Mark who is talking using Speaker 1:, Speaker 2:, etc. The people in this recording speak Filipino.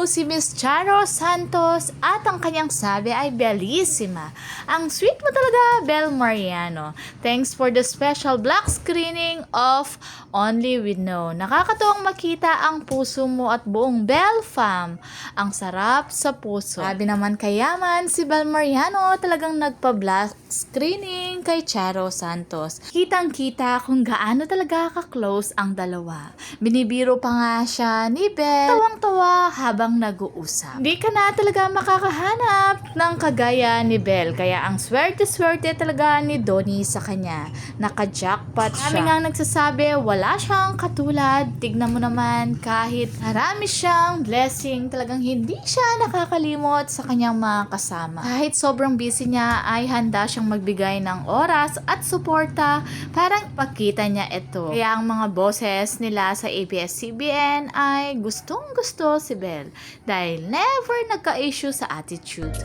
Speaker 1: po si Miss Charo Santos at ang kanyang sabi ay bellissima. Ang sweet mo talaga, Bel Mariano. Thanks for the special black screening of Only We Know. Nakakatuwang makita ang puso mo at buong Bel Fam. Ang sarap sa puso. Sabi naman kayaman si Bel Mariano talagang nagpa-black screening kay Charo Santos. Kitang-kita kung gaano talaga ka-close ang dalawa. Binibiro pa nga siya ni Bel. Tawang-tawa habang nag-uusap. Hindi ka na talaga makakahanap ng kagaya ni Bel. Kaya ang swerte-swerte talaga ni Donnie sa kanya. Naka-jackpot siya. Kami nga nagsasabi, wala siyang katulad. Tignan mo naman, kahit marami siyang blessing, talagang hindi siya nakakalimot sa kanyang mga kasama. Kahit sobrang busy niya, ay handa siyang magbigay ng oras at suporta para ipakita niya ito. Kaya ang mga boses nila sa ABS-CBN ay gustong-gusto si Bel dahil never nagka-issue sa attitude.